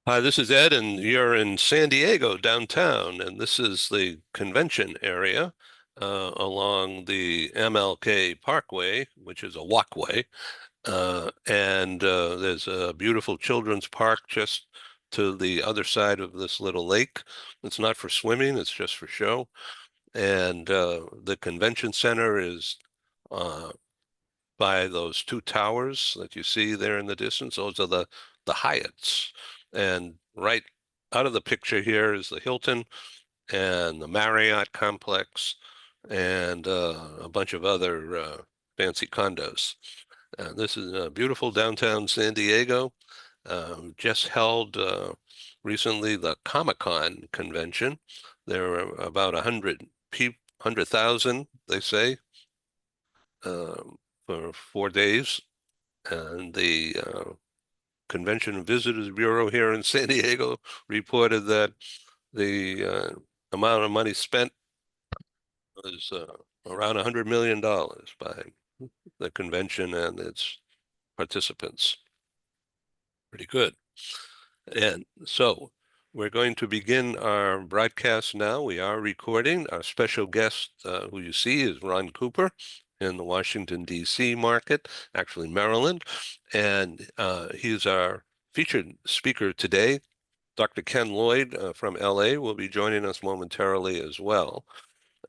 Hi, this is Ed, and you're in San Diego downtown, and this is the convention area along the MLK Parkway, which is a walkway. And there's a beautiful children's park just to the other side of this little lake. It's not for swimming, it's just for show. And the convention center is uh, by those two towers that you see there in the distance. Those are the Hyatts. And right out of the picture here is the Hilton and the Marriott complex and a bunch of other fancy condos. This is beautiful downtown San Diego. Just held recently the Comic-Con convention. There were about 100,000, they say, um, for 4 days. And the Convention and Visitors Bureau here in San Diego reported that the amount of money spent was around $100 million by the convention and its participants. Pretty good. And so we're going to begin our broadcast now. We are recording. Our special guest, who you see, is Ron Cooper in the Washington, D.C. market, actually Maryland. And he's our featured speaker today. Dr. Ken Lloyd from LA will be joining us momentarily as well.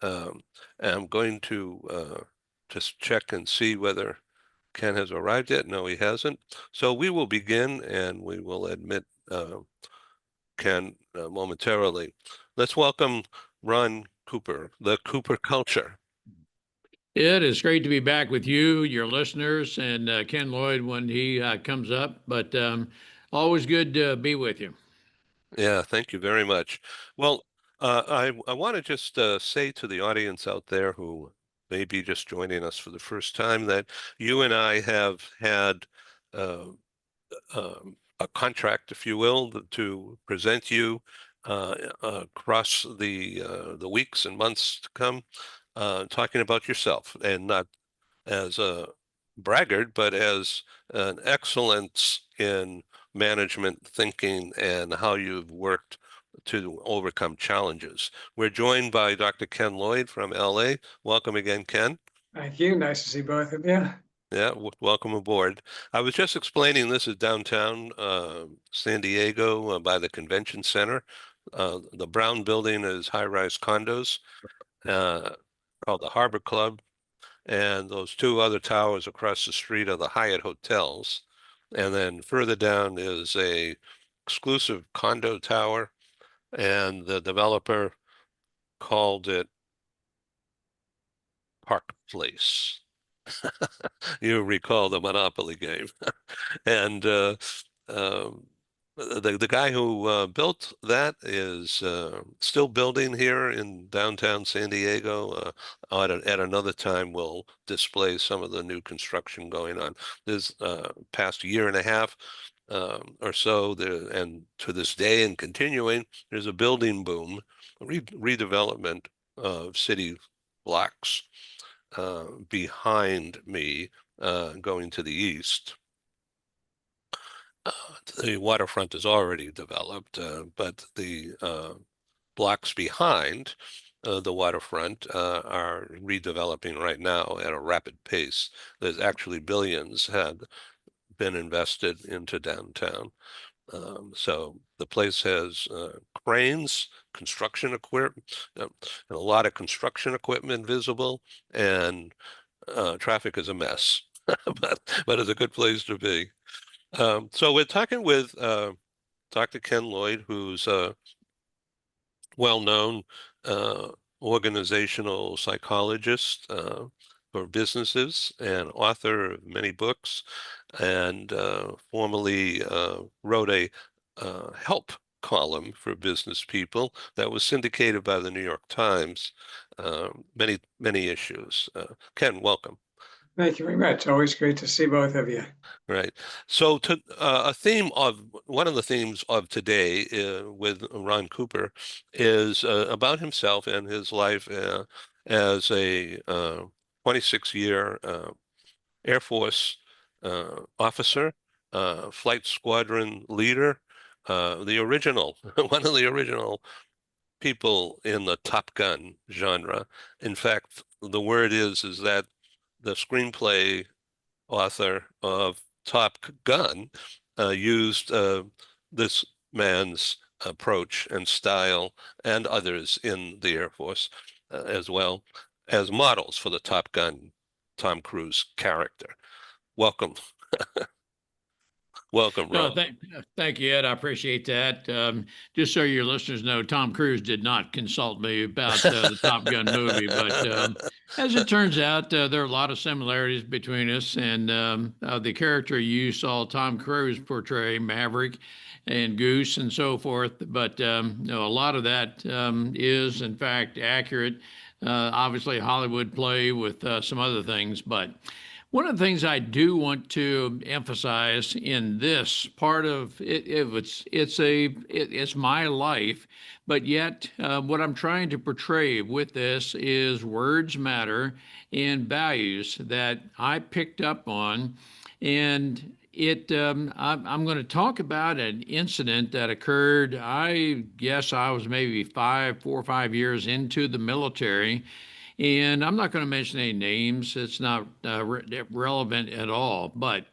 And I'm going to just check and see whether Ken has arrived yet. No, he hasn't. So we will begin and we will admit Ken momentarily. Let's welcome Ron Cooper, the Cooper Culture. It is great to be back with you, your listeners, and Ken Lloyd when he comes up. But always good to be with you. Yeah, thank you very much. Well, I want to just say to the audience out there who may be just joining us for the first time that you and I have had uh, a contract, if you will, to present you across the weeks and months to come, talking about yourself, and not as a braggart, but as an excellence in management thinking and how you've worked to overcome challenges. We're joined by Dr. Ken Lloyd from LA. Welcome again, Ken. Thank you. Nice to see both of you. Yeah, welcome aboard. I was just explaining this is downtown San Diego by the convention center. The brown building is high-rise condos uh, called the Harbor Club, and those two other towers across the street are the Hyatt hotels. And then further down is a exclusive condo tower, and the developer called it Park Place. You recall the Monopoly game. And um, the guy who built that is still building here in downtown San Diego. At another time, we'll display some of the new construction going on. This past year and a half or so, and to this day and continuing, there's a building boom, redevelopment of city blocks behind me going to the east. The waterfront is already developed, but the blocks behind the waterfront are redeveloping right now at a rapid pace. There's actually billions had been invested into downtown. So the place has cranes, construction equipment, and a lot of construction equipment visible, and traffic is a mess, but it's a good place to be. So we're talking with Dr. Ken Lloyd, who's a well-known uh, organizational psychologist for businesses and author of many books, and formerly wrote a help column for business people that was syndicated by the New York Times. Many issues. Ken, welcome. Thank you very much. Always great to see both of you. Right. So to a theme of one of the themes of today with Ron Cooper is about himself and his life as a 26-year Air Force officer, flight squadron leader, the original, one of the original people in the Top Gun genre. In fact, the word is that the screenplay author of Top Gun used this man's approach and style and others in the Air Force as well as models for the Top Gun Tom Cruise character. Welcome. Welcome, No, Ron. thank you, Ed. I appreciate that. Just so your listeners know, Tom Cruise did not consult me about the Top Gun movie, but as it turns out, there are a lot of similarities between us. And the character you saw Tom Cruise portray, Maverick and Goose and so forth, but no, a lot of that is, in fact, accurate. Obviously, Hollywood play with some other things, but one of the things I do want to emphasize in this part of it, it's my life, but yet what I'm trying to portray with this is words matter and values that I picked up on, and I'm going to talk about an incident that occurred. I guess I was maybe 4 or 5 years into the military, and I'm not going to mention any names. It's not relevant at all. But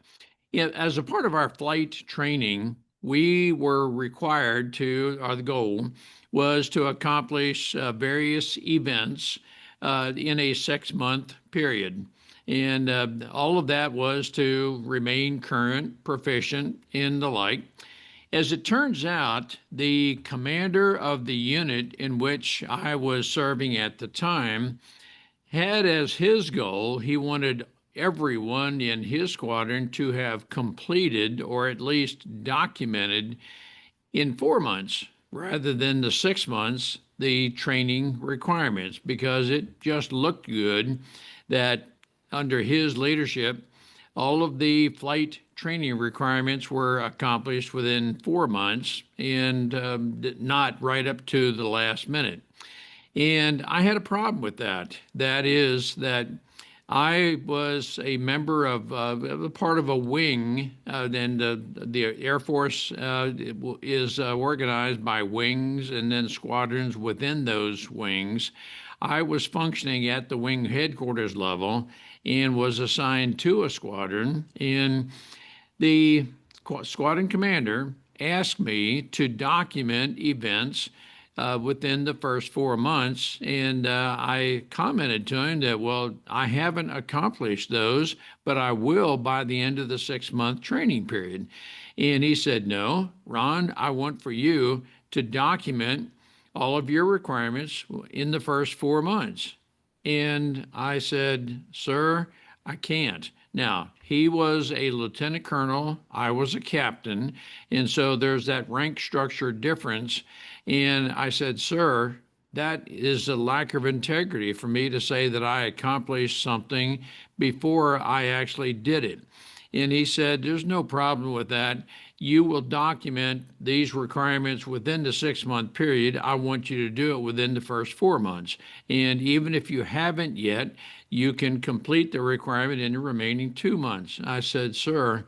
as a part of our flight training, we were required to, or the goal was to accomplish various events in a 6 month period. And all of that was to remain current, proficient, and the like. As it turns out, the commander of the unit in which I was serving at the time had as his goal, he wanted everyone in his squadron to have completed or at least documented in 4 months rather than the 6 months the training requirements, because it just looked good that under his leadership all of the flight training requirements were accomplished within 4 months and not right up to the last minute. And I had a problem with that. That is that I was a member of a part of a wing, and the Air Force is organized by wings and then squadrons within those wings. I was functioning at the wing headquarters level and was assigned to a squadron. And the squadron commander asked me to document events within the first 4 months. And I commented to him that, well, I haven't accomplished those, but I will by the end of the 6 month training period. And he said, no, Ron, I want for you to document all of your requirements in the first 4 months. And I said, sir, I can't. Now, he was a lieutenant colonel, I was a captain, and so there's that rank structure difference. And I said, sir, that is a lack of integrity for me to say that I accomplished something before I actually did it. And he said, there's no problem with that. You will document these requirements within the 6 month period. I want you to do it within the first 4 months. And even if you haven't yet, you can complete the requirement in the remaining 2 months. I said, sir,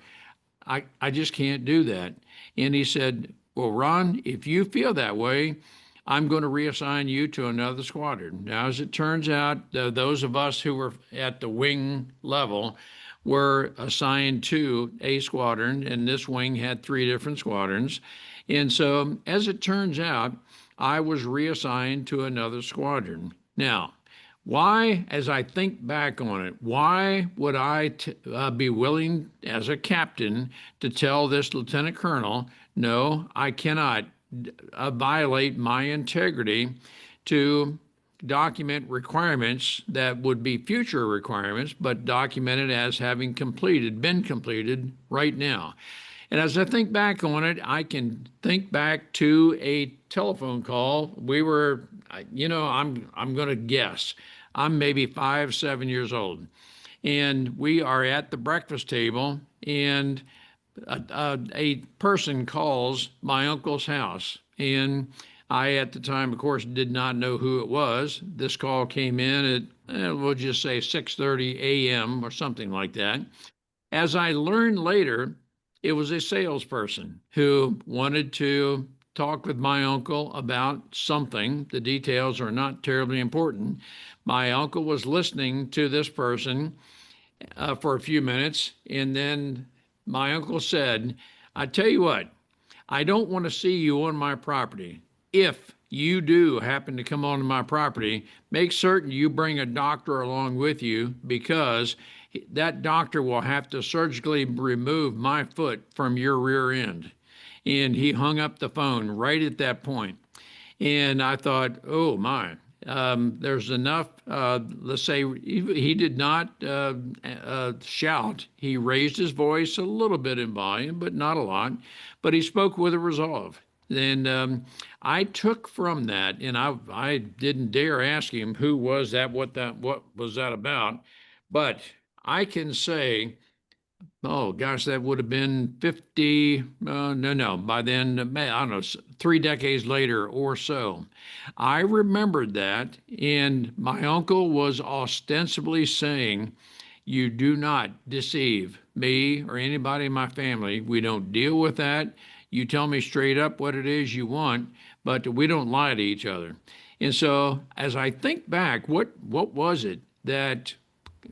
I just can't do that. And he said, well, Ron, if you feel that way, I'm going to reassign you to another squadron. Now, as it turns out, those of us who were at the wing level were assigned to a squadron, and this wing had 3 different squadrons. And so, as it turns out, I was reassigned to another squadron. Now, why, as I think back on it, why would I be willing as a captain to tell this lieutenant colonel, no, I cannot violate my integrity to document requirements that would be future requirements, but documented as having been completed right now? And as I think back on it, I can think back to a telephone call. We were, I'm going to guess, I'm maybe 5, 7 years old, and we are at the breakfast table, and a person calls my uncle's house. And I, at the time, of course, did not know who it was. This call came in at, we'll just say 6:30 a.m. or something like that. As I learned later, it was a salesperson who wanted to talk with my uncle about something. The details are not terribly important. My uncle was listening to this person for a few minutes, and then my uncle said, I tell you what, I don't want to see you on my property. If you do happen to come onto my property, make certain you bring a doctor along with you, because that doctor will have to surgically remove my foot from your rear end. And he hung up the phone right at that point. And I thought, oh my, there's enough. Let's say he did not shout. He raised his voice a little bit in volume, but not a lot. But he spoke with a resolve. And I took from that, and I didn't dare ask him who was that, what was that about. But I can say, oh gosh, that would have been 50. No. By then, I don't know, 3 decades later or so. I remembered that, and my uncle was ostensibly saying, you do not deceive me or anybody in my family. We don't deal with that. You tell me straight up what it is you want, but we don't lie to each other. And so, as I think back, what was it that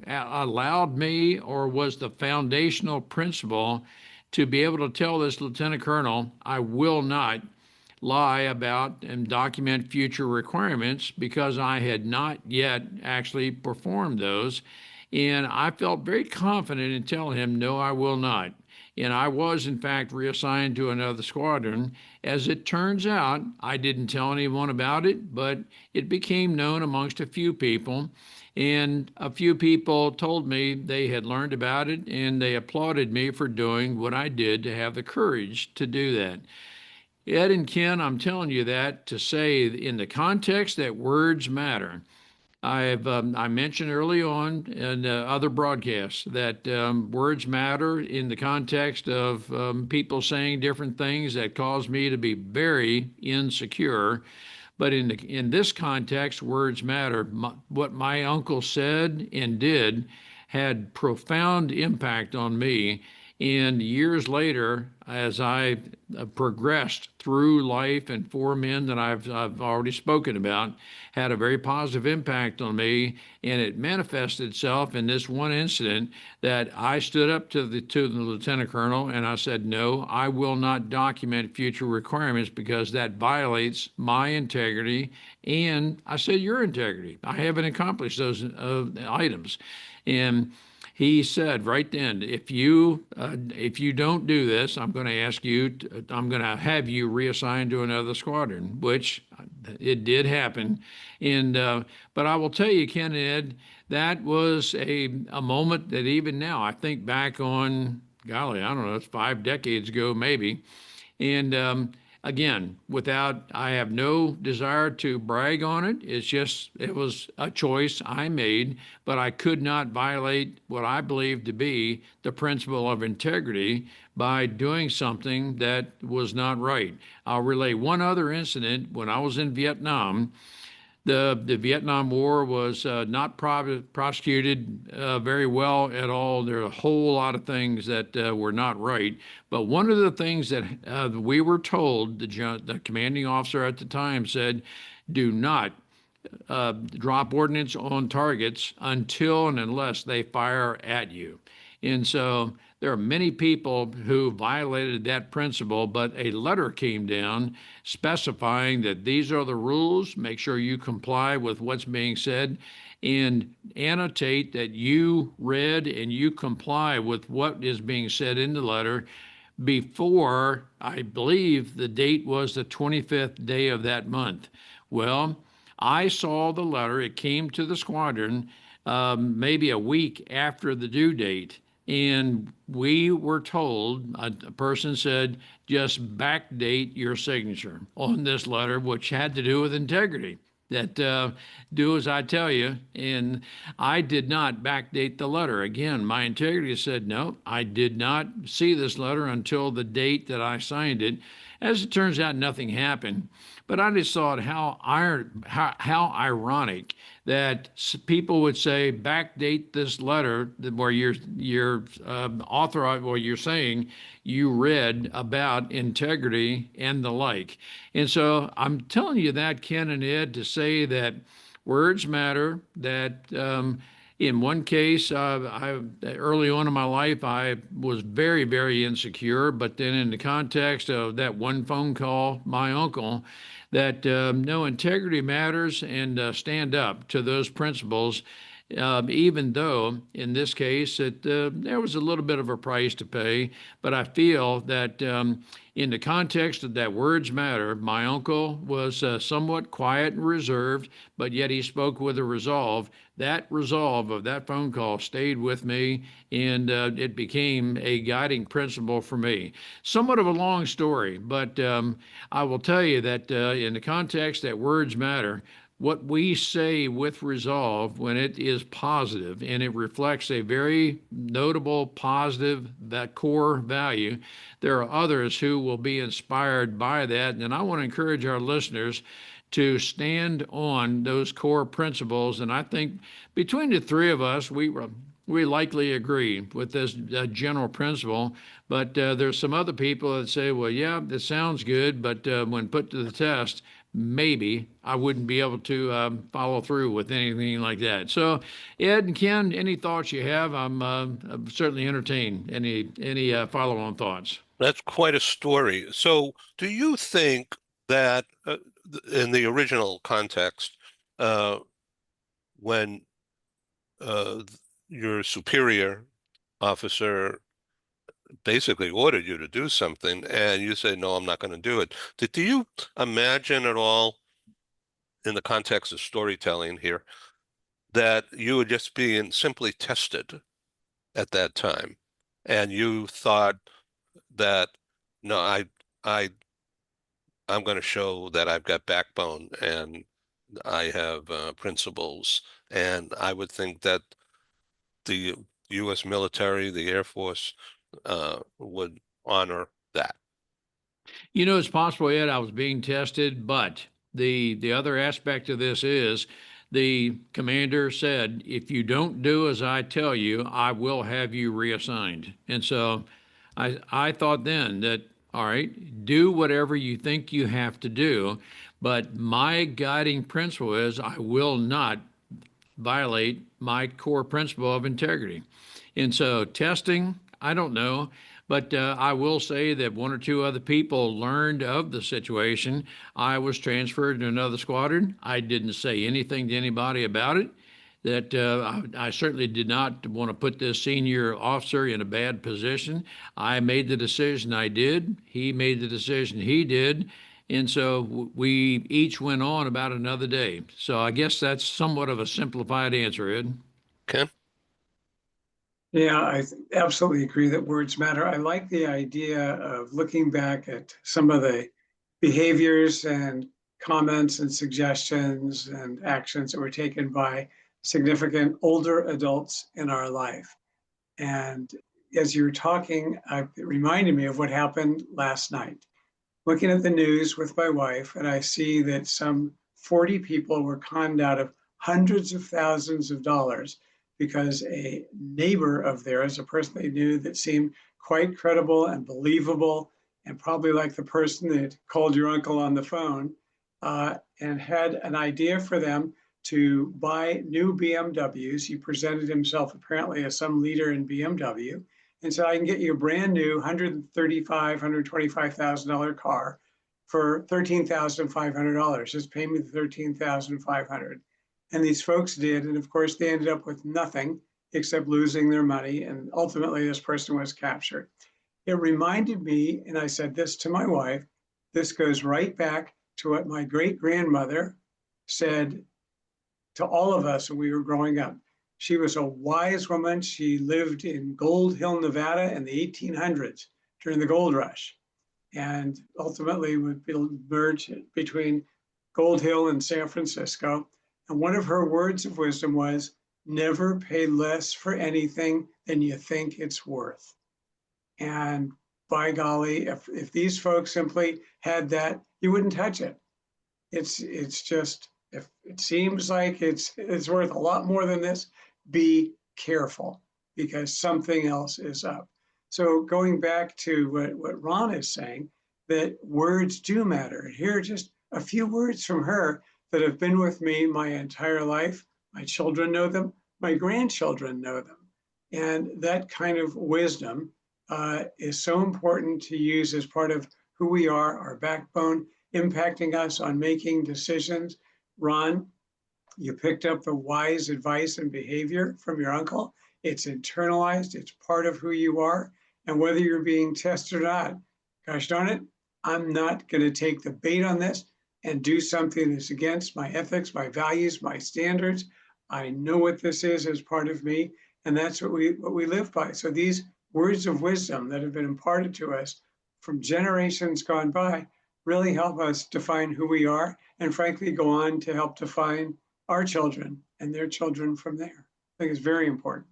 allowed me, or was the foundational principle, to be able to tell this lieutenant colonel, I will not lie about and document future requirements, because I had not yet actually performed those. And I felt very confident in telling him, no, I will not. And I was, in fact, reassigned to another squadron. As it turns out, I didn't tell anyone about it, but it became known amongst a few people. And a few people told me they had learned about it, and they applauded me for doing what I did to have the courage to do that. Ed and Ken, I'm telling you that to say, in the context that words matter. I mentioned early on in other broadcasts that words matter in the context of people saying different things that caused me to be very insecure. But in this context, words matter. What my uncle said and did had profound impact on me. And years later, as I progressed through life, and four men that I've already spoken about had a very positive impact on me, and it manifested itself in this one incident that I stood up to the lieutenant colonel and I said, no, I will not document future requirements, because that violates my integrity, and I said your integrity. I haven't accomplished those items. And he said right then, if you don't do this, I'm going to have you reassigned to another squadron, which it did happen. And but I will tell you, Ken and Ed, that was a moment that even now I think back on. Golly, I don't know, it's 5 decades ago maybe. And again, I have no desire to brag on it. It was a choice I made, but I could not violate what I believe to be the principle of integrity by doing something that was not right. I'll relay one other incident. When I was in Vietnam, the Vietnam War was not prosecuted very well at all. There are a whole lot of things that were not right. But one of the things that we were told, the commanding officer at the time said, do not drop ordnance on targets until and unless they fire at you. And so there are many people who violated that principle, but a letter came down specifying that these are the rules. Make sure you comply with what's being said, and annotate that you read and you comply with what is being said in the letter before, I believe the date was the 25th day of that month. Well, I saw the letter. It came to the squadron maybe a week after the due date. And we were told, a person said, just backdate your signature on this letter, which had to do with integrity. That do as I tell you. And I did not backdate the letter. Again, my integrity said, no, I did not see this letter until the date that I signed it. As it turns out, nothing happened. But I just thought how ironic that people would say, backdate this letter where you're authorized, or you're saying you read about integrity and the like. And so I'm telling you that, Ken and Ed, to say that words matter, that in one case, early on in my life, I was very, very insecure. But then, in the context of that one phone call, my uncle, that no, integrity matters, and stand up to those principles. Even though in this case there was a little bit of a price to pay, but I feel that in the context of that words matter, my uncle was somewhat quiet and reserved, but yet he spoke with a resolve. That resolve of that phone call stayed with me, and it became a guiding principle for me. Somewhat of a long story, but I will tell you that in the context that words matter, what we say with resolve, when it is positive and it reflects a very notable positive, that core value, there are others who will be inspired by that. And I want to encourage our listeners to stand on those core principles. And I think between the three of us, we likely agree with this general principle, but there's some other people that say, well, yeah, this sounds good, but when put to the test, maybe I wouldn't be able to follow through with anything like that. So, Ed and Ken, any thoughts you have? I'm certainly entertain any follow-on thoughts. That's quite a story. So, do you think that in the original context, uh, when your superior officer basically ordered you to do something and you say, no, I'm not going to do it, do you imagine at all, in the context of storytelling here, that you were just being simply tested at that time and you thought that, no, I I'm going to show that I've got backbone and I have principles. And I would think that the U.S. military, the Air Force, would honor that. You know, it's possible, Ed, I was being tested, but the other aspect of this is the commander said, if you don't do as I tell you, I will have you reassigned. And so I thought then that, all right, do whatever you think you have to do, but my guiding principle is I will not violate my core principle of integrity. And so testing, I don't know, but I will say that one or two other people learned of the situation. I was transferred to another squadron. I didn't say anything to anybody about it. That I certainly did not want to put this senior officer in a bad position. I made the decision I did. He made the decision he did. And so we each went on about another day. So I guess that's somewhat of a simplified answer, Ed. Ken? Yeah, absolutely agree that words matter. I like the idea of looking back at some of the behaviors and comments and suggestions and actions that were taken by significant older adults in our life. And as you were talking, it reminded me of what happened last night. Looking at the news with my wife, and I see that some 40 people were conned out of hundreds of thousands of dollars because a neighbor of theirs, a person they knew that seemed quite credible and believable, and probably like the person that called your uncle on the phone, and had an idea for them to buy new BMWs. He presented himself apparently as some leader in BMW and said, I can get you a brand new $135,000, $125,000 car for $13,500. Just pay me the $13,500. And these folks did. And of course, they ended up with nothing except losing their money. And ultimately, this person was captured. It reminded me, and I said this to my wife, this goes right back to what my great grandmother said to all of us when we were growing up. She was a wise woman. She lived in Gold Hill, Nevada in the 1800s during the gold rush, and ultimately would merge between Gold Hill and San Francisco. And one of her words of wisdom was, never pay less for anything than you think it's worth. And by golly, if these folks simply had that, you wouldn't touch it. It's just If it seems like it's worth a lot more than this, be careful because something else is up. So going back to what Ron is saying, that words do matter. Here are just a few words from her that have been with me my entire life. My children know them, my grandchildren know them. And that kind of wisdom is so important to use as part of who we are, our backbone, impacting us on making decisions. Ron, you picked up the wise advice and behavior from your uncle. It's internalized, it's part of who you are. And whether you're being tested or not, gosh darn it, I'm not going to take the bait on this and do something that's against my ethics, my values, my standards. I know what this is as part of me, and that's what we live by. So these words of wisdom that have been imparted to us from generations gone by really help us define who we are, and frankly go on to help define our children and their children from there. I think it's very important.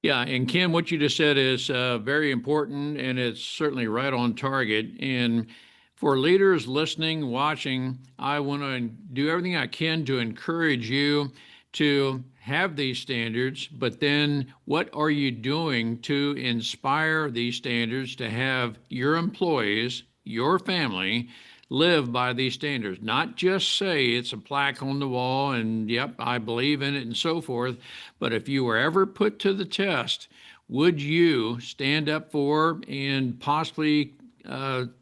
Yeah, and Kim, what you just said is very important, and it's certainly right on target. And for leaders listening, watching, I want to do everything I can to encourage you to have these standards, but then what are you doing to inspire these standards to have your employees, your family, live by these standards? Not just say it's a plaque on the wall and, yep, I believe in it and so forth, but if you were ever put to the test, would you stand up for and possibly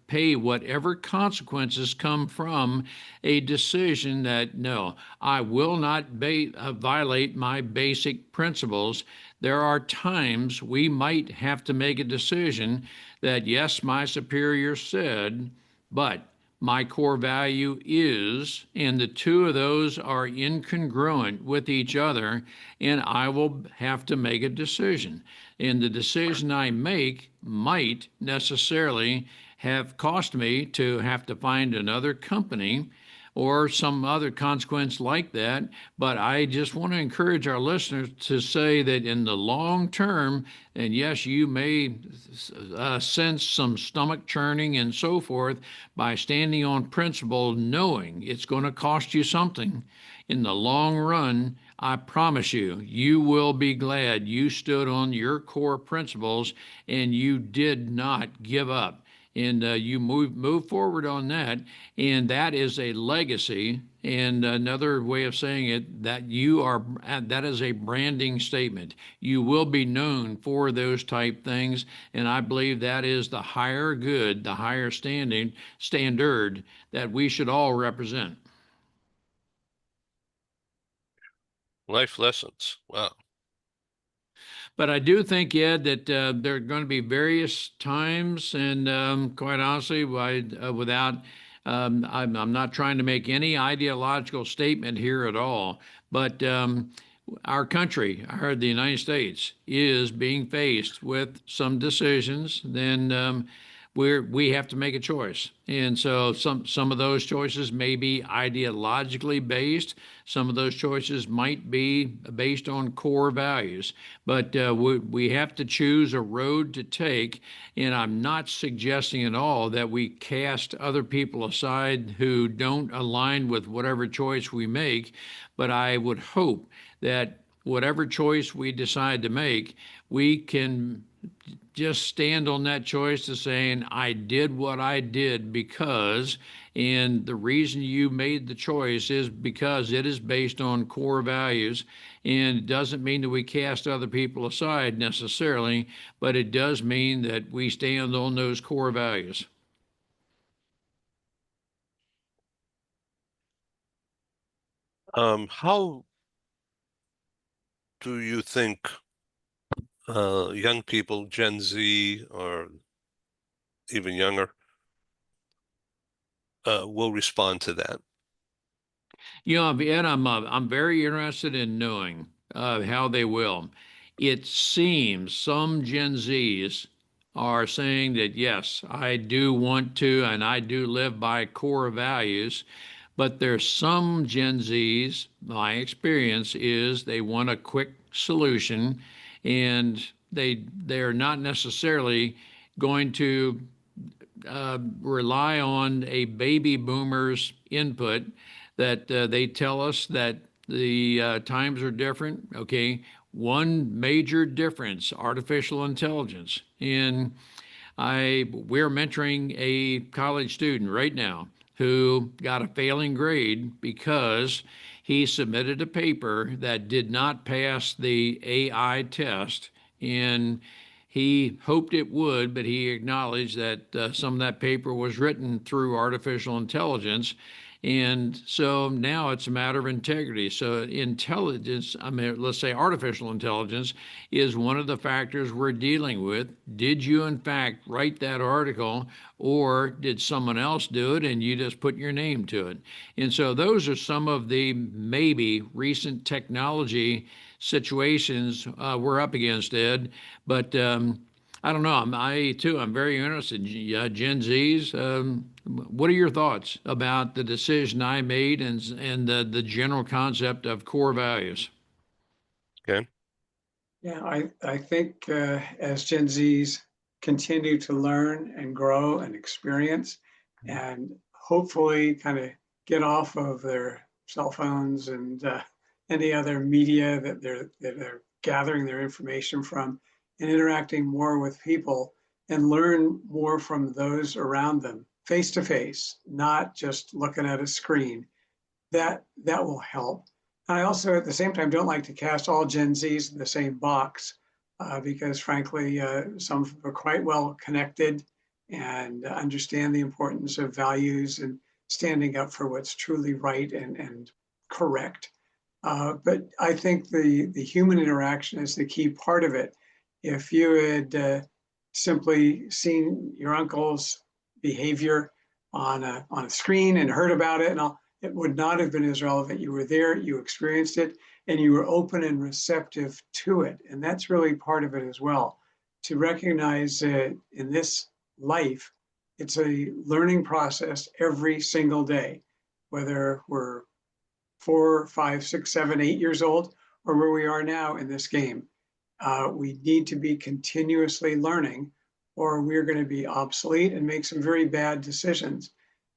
pay whatever consequences come from a decision that, no, I will not violate my basic principles? There are times we might have to make a decision that, yes, my superior said, but my core value is, and the two of those are incongruent with each other, and I will have to make a decision. And the decision I make might necessarily have cost me to have to find another company or some other consequence like that. But I just want to encourage our listeners to say that in the long term, and yes, you may sense some stomach churning and so forth by standing on principle, knowing it's going to cost you something. In the long run, I promise you, you will be glad you stood on your core principles and you did not give up, and you move forward on that, and that is a legacy. And another way of saying it, that is a branding statement. You will be known for those type things, and I believe that is the higher good, the higher standard that we should all represent. Life lessons. Wow. But I do think, Ed, that there are going to be various times, and quite honestly, without, I'm not trying to make any ideological statement here at all, but our country, the United States, is being faced with some decisions. Then we have to make a choice, and so some of those choices may be ideologically based. Some of those choices might be based on core values, but we have to choose a road to take. And I'm not suggesting at all that we cast other people aside who don't align with whatever choice we make, but I would hope that whatever choice we decide to make, we can just stand on that choice to saying, I did what I did because, and the reason you made the choice is because it is based on core values. And it doesn't mean that we cast other people aside necessarily, but it does mean that we stand on those core values. How do you think young people, Gen Z or even younger, will respond to that? Ed, I'm very interested in knowing how they will. It seems some Gen Zs are saying that, yes, I do want to, and I do live by core values, but there's some Gen Zs, my experience is they want a quick solution, and they're not necessarily going to rely on a baby boomer's input. that they tell us that the times are different. Okay, one major difference: artificial intelligence. And we're mentoring a college student right now who got a failing grade because he submitted a paper that did not pass the AI test, and he hoped it would, but he acknowledged that some of that paper was written through artificial intelligence. And so now it's a matter of integrity. So intelligence, I mean, let's say artificial intelligence is one of the factors we're dealing with. Did you in fact write that article, or did someone else do it and you just put your name to it? And so those are some of the maybe recent technology situations we're up against, Ed. But I don't know. I'm very interested in Gen Zs. What are your thoughts about the decision I made and the general concept of core values? Ken? Yeah, I think as Gen Zs continue to learn and grow and experience and hopefully kind of get off of their cell phones and any other media that they're gathering their information from and interacting more with people and learn more from those around them face to face, not just looking at a screen, that will help. And I also, at the same time, don't like to cast all Gen Zs in the same box because, frankly, some of them are quite well connected and understand the importance of values and standing up for what's truly right and correct. But I think the human interaction is the key part of it. If you had simply seen your uncle's behavior on a screen and heard about it and all, it would not have been as relevant. You were there, you experienced it, and you were open and receptive to it. And that's really part of it as well. To recognize that in this life, it's a learning process every single day, whether we're 4, 5, 6, 7, 8 years old, or where we are now in this game. We need to be continuously learning, or we're going to be obsolete and make some very bad decisions.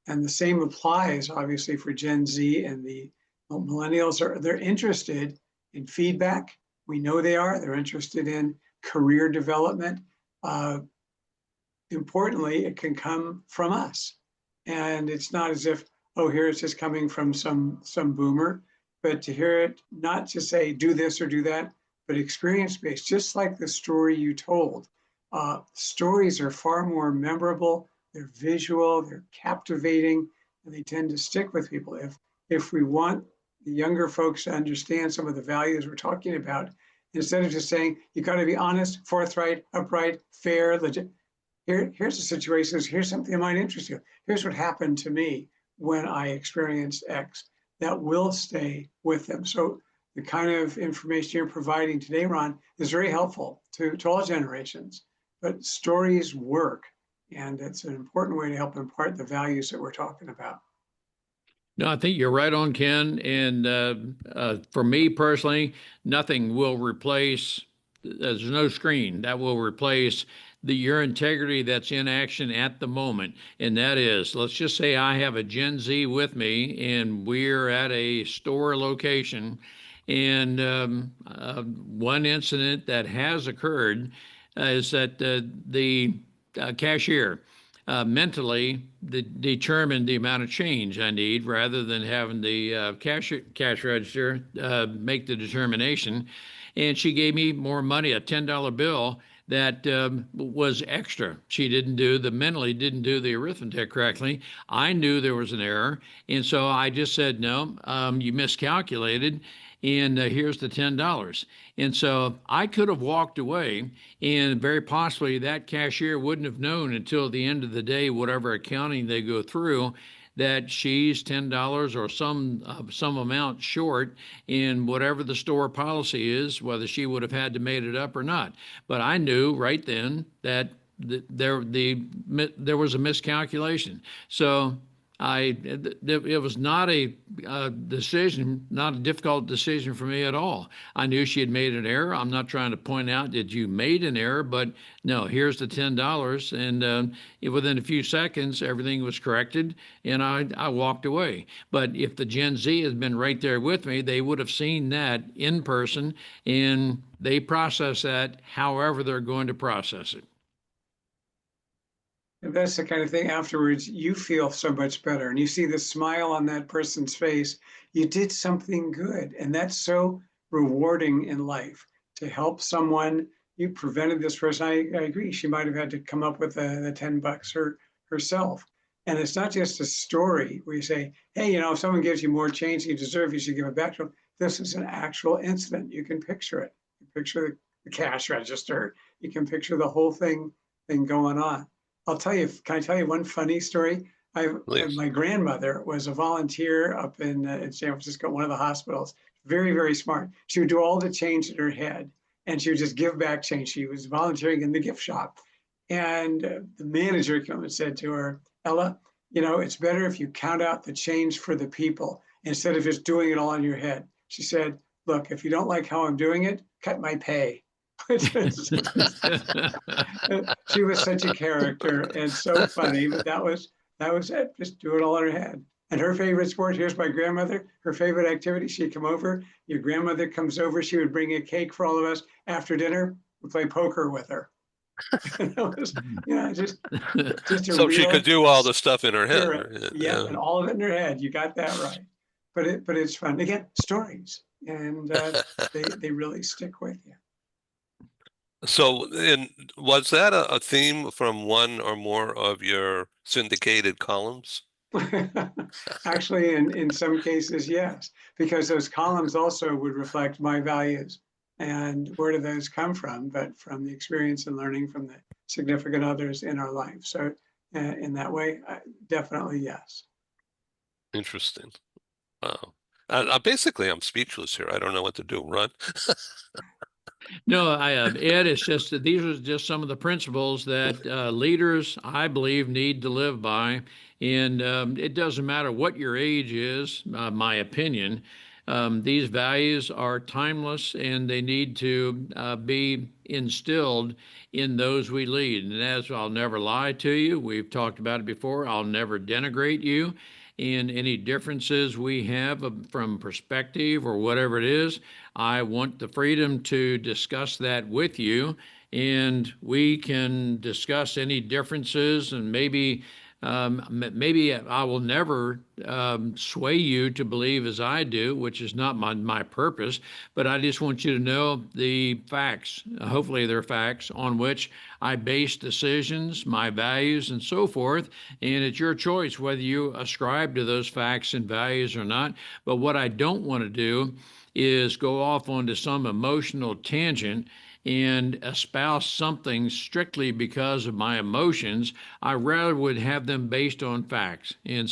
And the same applies, obviously, for Gen Z and the millennials. They're interested in feedback. We know they are. They're interested in career development. Importantly, it can come from us. And it's not as if, oh, here it's just coming from some boomer, but to hear it, not to say do this or do that, but experience-based, just like the story you told. Stories are far more memorable. They're visual, they're captivating, and they tend to stick with people. If we want the younger folks to understand some of the values we're talking about, instead of just saying, you got to be honest, forthright, upright, fair, legit. Here's a situation, here's something that might interest you. Here's what happened to me when I experienced X. That will stay with them. So the kind of information you're providing today, Ron, is very helpful to all generations. But stories work. And it's an important way to help impart the values that we're talking about. No, I think you're right on, Ken. And for me personally, nothing will replace, there's no screen that will replace your integrity that's in action at the moment. And that is, let's just say I have a Gen Z with me and we're at a store location. And one incident that has occurred is that the cashier mentally determined the amount of change I need rather than having the cash register make the determination. And she gave me more money, a $10 bill that was extra. She mentally didn't do the arithmetic correctly. I knew there was an error. And so I just said, no, you miscalculated. And here's the $10. And so I could have walked away, and very possibly that cashier wouldn't have known until the end of the day, whatever accounting they go through, that she's $10 or some amount short in whatever the store policy is, whether she would have had to made it up or not. But I knew right then that there was a miscalculation. So it was not a decision, not a difficult decision for me at all. I knew she had made an error. I'm not trying to point out that you made an error, but no, here's the $10. And within a few seconds, everything was corrected and I walked away. But if the Gen Z had been right there with me, they would have seen that in person and they process that however they're going to process it. And that's the kind of thing afterwards you feel so much better and you see the smile on that person's face. You did something good. And that's so rewarding in life to help someone. You prevented this person. I agree. She might have had to come up with the $10 herself. And it's not just a story where you say, hey, if someone gives you more change than you deserve, you should give it back to them. This is an actual incident. You can picture it. You picture the cash register. You can picture the whole thing going on. Can I tell you one funny story? Please. My grandmother was a volunteer up in San Francisco, one of the hospitals, very, very smart. She would do all the change in her head and she would just give back change. She was volunteering in the gift shop. And the manager came and said to her, Ella, it's better if you count out the change for the people instead of just doing it all in your head. She said, look, if you don't like how I'm doing it, cut my pay. She was such a character and so funny, but that was it. Just do it all in her head. And her favorite sport, here's my grandmother, her favorite activity, she'd come over, your grandmother comes over, she would bring a cake for all of us after dinner, we play poker with her. It was, just a So she real could do all the stuff in her head. spirit. Yeah, and all of it in her head. You got that right. But it's fun. Again, stories, and they really stick with you. So, was that a theme from one or more of your syndicated columns? Actually, in some cases, yes, because those columns also would reflect my values. And where do those come from? But from the experience and learning from the significant others in our life. So in that way, definitely yes. Interesting. Wow. Basically, I'm speechless here. I don't know what to do. Run. No, Ed, it's just that these are just some of the principles that leaders, I believe, need to live by. And it doesn't matter what your age is, my opinion. These values are timeless and they need to be instilled in those we lead. And as I'll never lie to you, we've talked about it before, I'll never denigrate you in any differences we have from perspective or whatever it is. I want the freedom to discuss that with you, and we can discuss any differences and maybe I will never sway you to believe as I do, which is not my purpose, but I just want you to know the facts. Hopefully they're facts on which I base decisions, my values, and so forth. And it's your choice whether you ascribe to those facts and values or not. But what I don't want to do is go off onto some emotional tangent and espouse something strictly because of my emotions. I rather would have them based on facts. And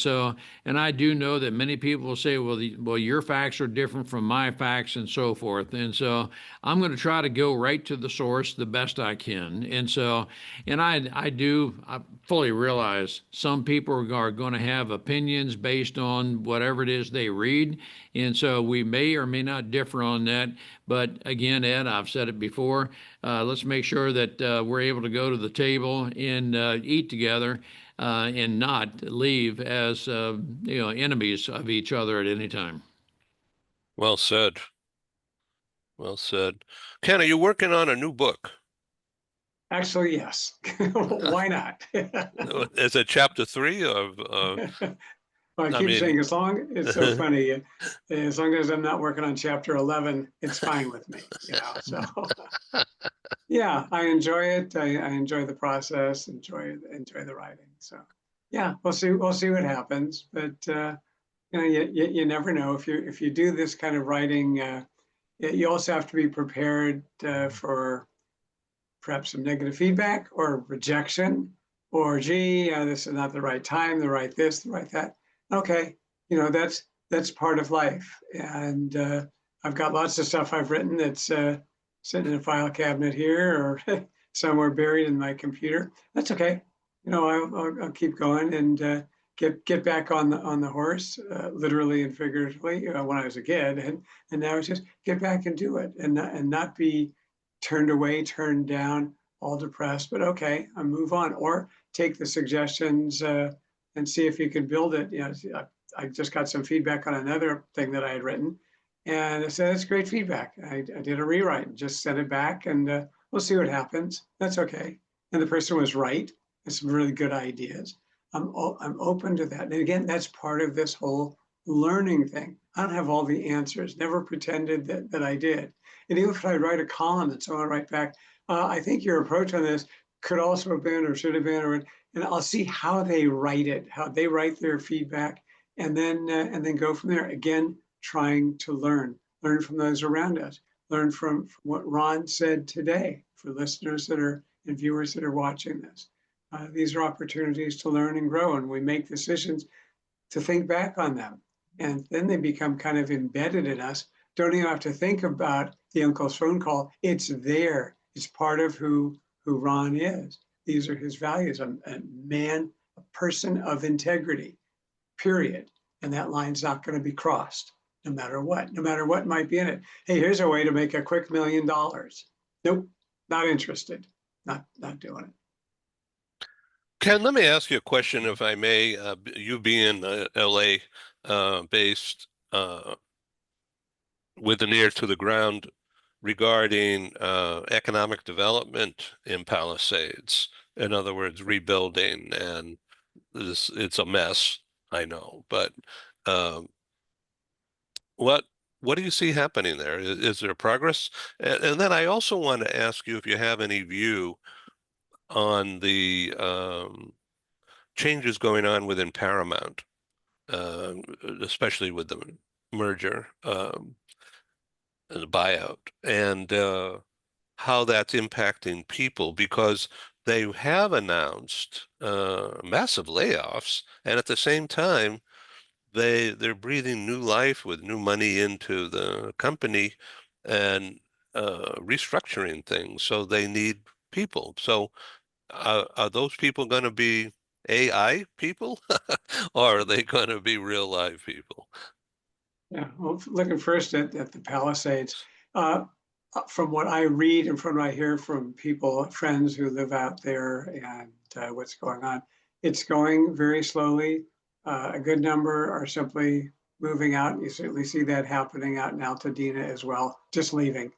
I do know that many people will say, well, your facts are different from my facts and so forth. And so I'm going to try to go right to the source the best I can. And I fully realize some people are going to have opinions based on whatever it is they read. And so we may or may not differ on that. But again, Ed, I've said it before, let's make sure that we're able to go to the table and eat together and not leave as enemies of each other at any time. Well said. Well said. Ken, are you working on a new book? Actually, yes. Why not? Is it chapter 3 of? Well, I keep saying, as long, it's so funny, as long as I'm not working on chapter 11, it's fine with me, so. Yeah, I enjoy it. I enjoy the process, enjoy the writing. So yeah, we'll see what happens. But you never know. If you do this kind of writing, you also have to be prepared for perhaps some negative feedback or rejection, or gee, this is not the right time, the right this, the right that. Okay, that's part of life. And I've got lots of stuff I've written that's sitting in a file cabinet here or somewhere buried in my computer. That's okay. I'll keep going. And get back on the horse, literally and figuratively, when I was a kid, and now it's just get back and do it, and not be turned away, turned down, all depressed. But okay, I move on, or take the suggestions and see if you can build it. You know, I just got some feedback on another thing that I had written, and I said, that's great feedback. I did a rewrite and just sent it back, and we'll see what happens. That's okay. And the person was right. It's some really good ideas. I'm open to that. And again, that's part of this whole learning thing. I don't have all the answers. Never pretended that I did. And even if I write a column and someone write back, I think your approach on this could also have been or should have been, and I'll see how they write it, how they write their feedback, and then go from there. Again, trying to learn from those around us, learn from what Ron said today for listeners that are and viewers that are watching this. These are opportunities to learn and grow, and we make decisions to think back on them. And then they become kind of embedded in us. Don't even have to think about the uncle's phone call. It's there. It's part of who Ron is. These are his values. A man, a person of integrity, period. And that line's not going to be crossed, no matter what might be in it. Hey, here's a way to make a quick $1 million. Nope, not interested. Not doing it. Ken, let me ask you a question, if I may. You being LA based, with an ear to the ground regarding economic development in Palisades. In other words, rebuilding, and it's a mess, I know, but um, what do you see happening there? Is there progress? And then I also want to ask you if you have any view on the changes going on within Paramount, especially with the merger, and the buyout, and how that's impacting people, because they have announced massive layoffs, and at the same time, they're breathing new life with new money into the company and restructuring things. So they need people. So are those people going to be AI people, or are they going to be real live people? Yeah, well, looking first at the Palisades, from what I read and from what I hear from people, friends who live out there, and what's going on, it's going very slowly. A good number are simply moving out. You certainly see that happening out in Altadena as well, just leaving.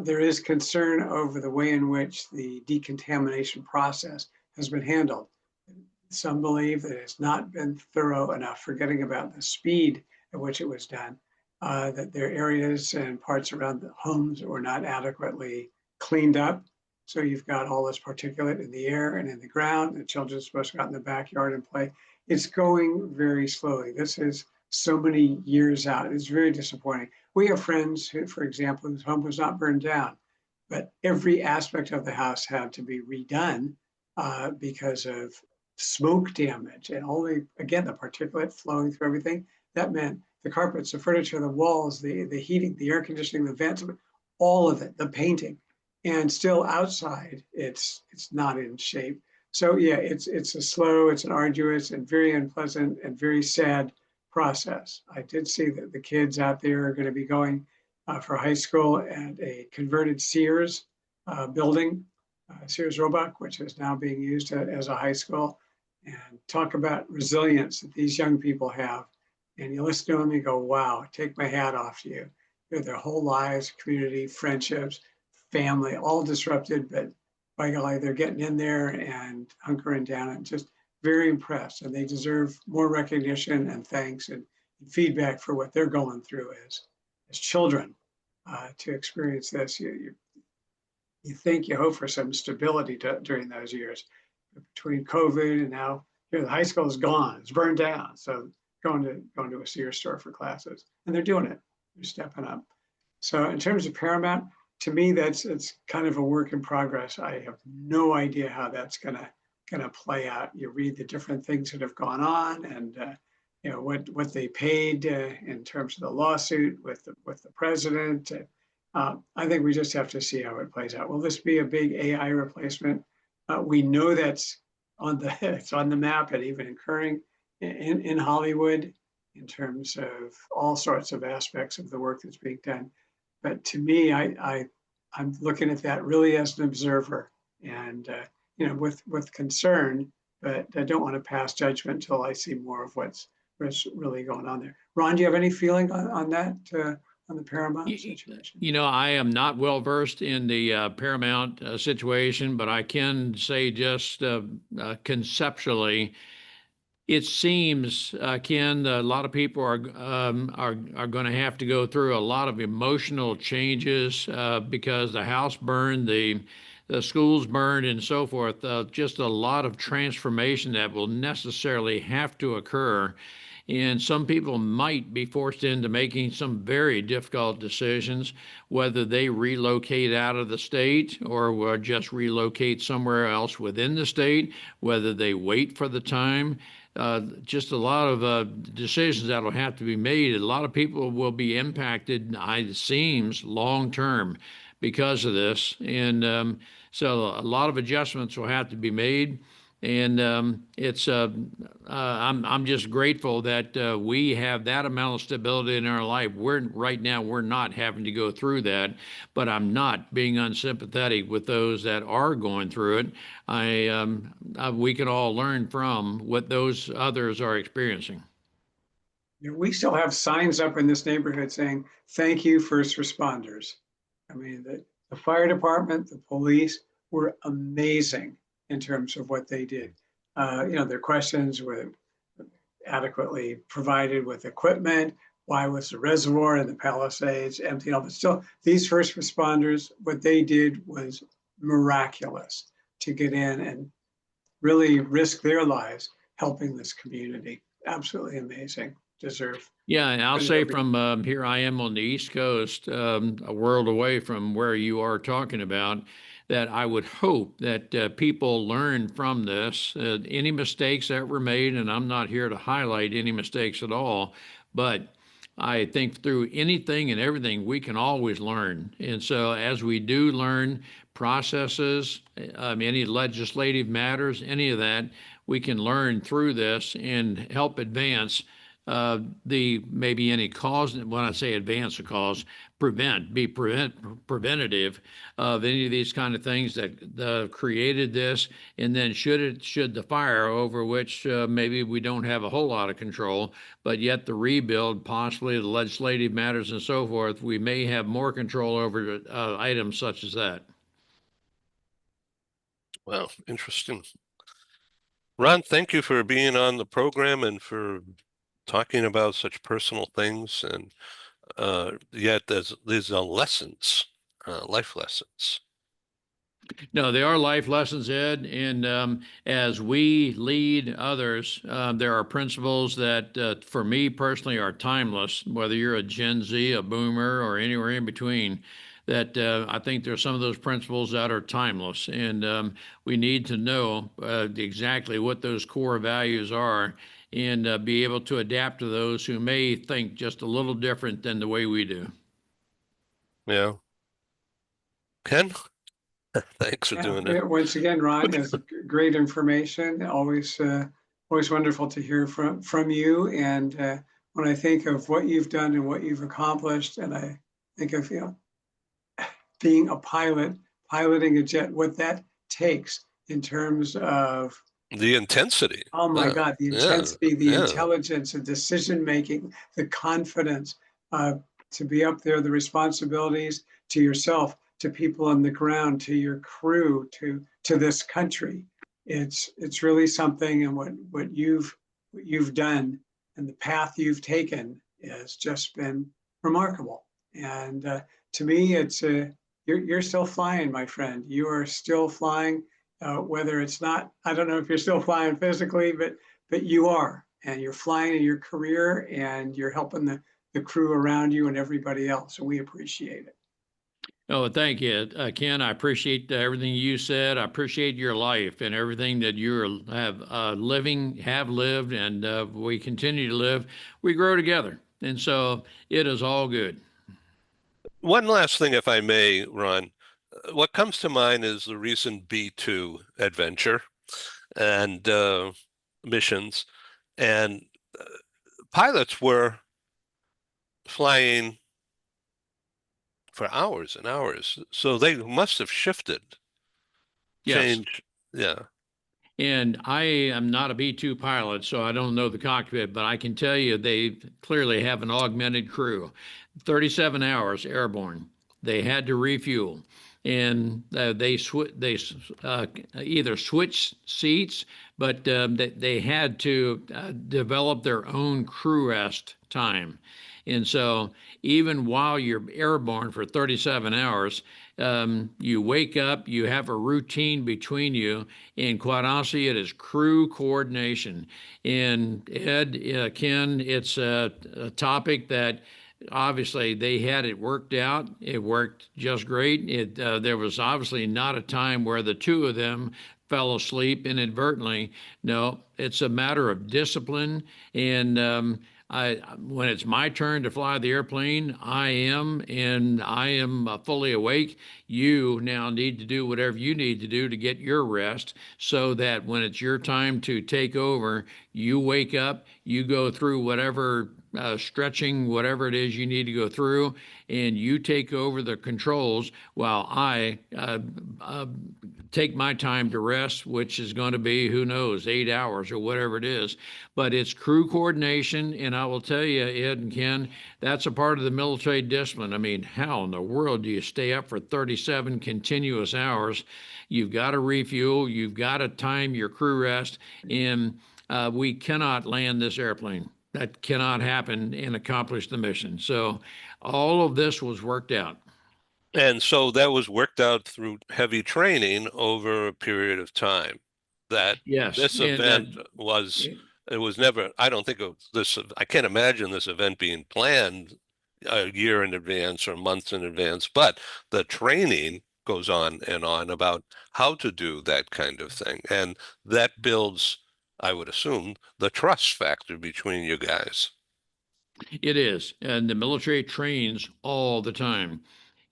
There is concern over the way in which the decontamination process has been handled. Some believe that it's not been thorough enough, forgetting about the speed at which it was done, that there are areas and parts around the homes that were not adequately cleaned up. So you've got all this particulate in the air and in the ground. The children are supposed to go out in the backyard and play. It's going very slowly. This is so many years out. It's very disappointing. We have friends who, for example, whose home was not burned down, but every aspect of the house had to be redone because of smoke damage and all the, again, the particulate flowing through everything. That meant the carpets, the furniture, the walls, the heating, the air conditioning, the vents, all of it, the painting. And still outside, it's not in shape. So yeah, it's a slow, it's an arduous and very unpleasant and very sad process. I did see that the kids out there are going to be going for high school at a converted Sears building, Sears Roebuck, which is now being used as a high school. And talk about resilience that these young people have. And you listen to them, you go, wow, take my hat off to you. Their whole lives, community, friendships, family, all disrupted, but by golly, they're getting in there and hunkering down and just very impressed. And they deserve more recognition and thanks and feedback for what they're going through as children to experience this. You think, you hope for some stability during those years. Between COVID and now, the high school is gone, it's burned down. So going to a Sears store for classes, and they're doing it, they're stepping up. So in terms of Paramount, to me, it's kind of a work in progress. I have no idea how that's gonna play out. You read the different things that have gone on, and what they paid in terms of the lawsuit with the president. I think we just have to see how it plays out. Will this be a big AI replacement? We know that's it's on the map and even occurring in Hollywood in terms of all sorts of aspects of the work that's being done. But to me, I'm looking at that really as an observer, and with concern, but I don't want to pass judgment until I see more of what's really going on there. Ron, do you have any feeling on that, on the Paramount situation? I am not well versed in the Paramount situation, but I can say just conceptually, it seems, Ken, a lot of people are going to have to go through a lot of emotional changes because the house burned, the schools burned, and so forth. Just a lot of transformation that will necessarily have to occur. And some people might be forced into making some very difficult decisions, whether they relocate out of the state or just relocate somewhere else within the state, whether they wait for the time. Just a lot of decisions that will have to be made. A lot of people will be impacted, it seems, long term because of this. And so a lot of adjustments will have to be made. And I'm just grateful that we have that amount of stability in our life. Right now we're not having to go through that, but I'm not being unsympathetic with those that are going through it. We can all learn from what those others are experiencing. We still have signs up in this neighborhood saying, "Thank you, first responders." I mean, the fire department, the police were amazing in terms of what they did. Their questions were adequately provided with equipment. Why was the reservoir in the Palisades empty? But still, these first responders, what they did was miraculous to get in and really risk their lives helping this community. Absolutely amazing. Deserve. Yeah, and I'll say from here I am on the East Coast, a world away from where you are talking about, that I would hope that people learn from this. Any mistakes that were made, and I'm not here to highlight any mistakes at all, but I think through anything and everything, we can always learn. And so as we do learn processes, any legislative matters, any of that, we can learn through this and help advance the maybe any cause. When I say advance a cause, preventative of any of these kind of things that created this. And then should the fire, over which maybe we don't have a whole lot of control, but yet the rebuild, possibly the legislative matters and so forth, we may have more control over items such as that. Well, interesting. Ron, thank you for being on the program and for talking about such personal things. And yet these are lessons, life lessons. No, they are life lessons, Ed. And as we lead others, there are principles that, for me personally, are timeless, whether you're a Gen Z, a boomer, or anywhere in between. That I think there's some of those principles that are timeless. And we need to know exactly what those core values are and be able to adapt to those who may think just a little different than the way we do. Yeah. Ken, thanks for doing it. Once again, Ron, has great information. Always wonderful to hear from you. And when I think of what you've done and what you've accomplished, and I think of being a pilot, piloting a jet, what that takes in terms of the intensity. Oh my God, the intensity, the yeah. intelligence, the decision making, the confidence to be up there, the responsibilities to yourself, to people on the ground, to your crew, to this country. It's really something, and what you've done and the path you've taken has just been remarkable. And to me, it's you're still flying, my friend. You are still flying. Whether it's not, I don't know if you're still flying physically, but you are, and you're flying in your career, and you're helping the crew around you and everybody else. And we appreciate it. Oh, thank you, Ken. I appreciate everything you said. I appreciate your life and everything that you have lived, and we continue to live. We grow together, and so it is all good. One last thing, if I may, Ron. What comes to mind is the recent B-2 adventure and missions. And pilots were flying for hours and hours. So they must have shifted, Yes. changed. Yeah. And I am not a B-2 pilot, so I don't know the cockpit, but I can tell you they clearly have an augmented crew. 37 hours airborne. They had to refuel. And either switch seats, but they had to develop their own crew rest time. And so even while you're airborne for 37 hours, you wake up, you have a routine between you, and quite honestly, it is crew coordination. And Ed, Ken, it's a topic that obviously they had it worked out. It worked just great. There was obviously not a time where the two of them fell asleep inadvertently. No, it's a matter of discipline. And when it's my turn to fly the airplane, I am fully awake. You now need to do whatever you need to do to get your rest, so that when it's your time to take over, you wake up, you go through whatever stretching, whatever it is you need to go through, and you take over the controls while I take my time to rest, which is going to be, who knows, 8 hours or whatever it is. But it's crew coordination. And I will tell you, Ed and Ken, that's a part of the military discipline. I mean, how in the world do you stay up for 37 continuous hours? You've got to refuel, you've got to time your crew rest, and we cannot land this airplane. That cannot happen and accomplish the mission. So all of this was worked out. And so that was worked out through heavy training over a period of time. That Yes, this and event was, it was never, I don't think of this, I can't imagine this event being planned a year in advance or months in advance, but the training goes on and on about how to do that kind of thing. And that builds, I would assume, the trust factor between you guys. it is, and the military trains all the time.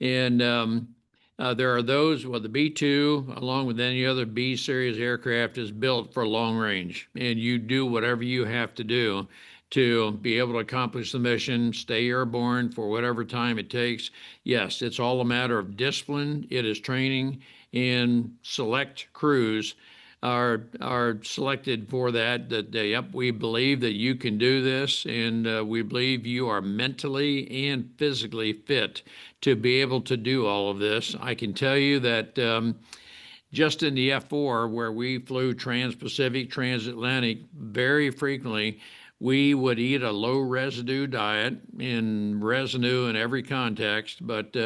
And there are those, well, the B-2, along with any other B series aircraft, is built for long range. And you do whatever you have to do to be able to accomplish the mission, stay airborne for whatever time it takes. Yes, it's all a matter of discipline, it is training, and select crews are selected for that. Yep, we believe that you can do this, and we believe you are mentally and physically fit to be able to do all of this. I can tell you that just in the F4, where we flew trans-Pacific, transatlantic very frequently, we would eat a low residue diet, in residue in every context, but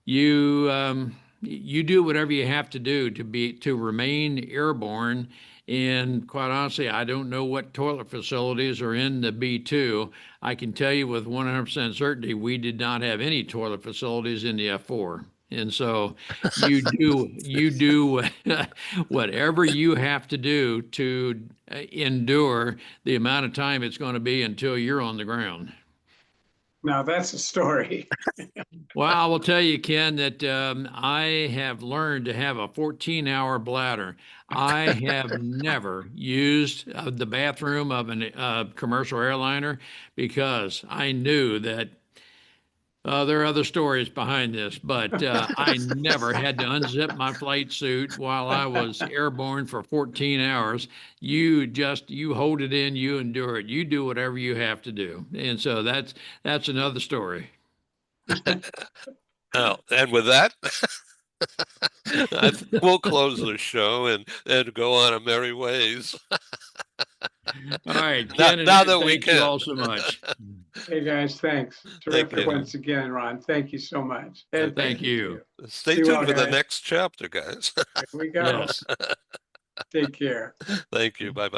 you do whatever you have to do to remain airborne. And quite honestly, I don't know what toilet facilities are in the B-2. I can tell you with 100% certainty, we did not have any toilet facilities in the F-4. And so you do whatever you have to do to endure the amount of time it's going to be until you're on the ground. Now that's a story. Well, I will tell you, Ken, that I have learned to have a 14-hour bladder. I have never used the bathroom of a commercial airliner, because I knew that there are other stories behind this, but I never had to unzip my flight suit while I was airborne for 14 hours. You hold it in, you endure it, you do whatever you have to do. And so that's another story. Oh, and with that, I think we'll close the show and go on our merry ways. All right, Now, Ken and now Ed, that we thank you can. all so much. Hey, guys, thanks. Thank Terrific you. once again, Ron. Thank you so much. And Thank thank you. you. Stay Be tuned well, for the guys. next chapter, guys. Here we go. Yes. Take care. Thank you. Bye-bye.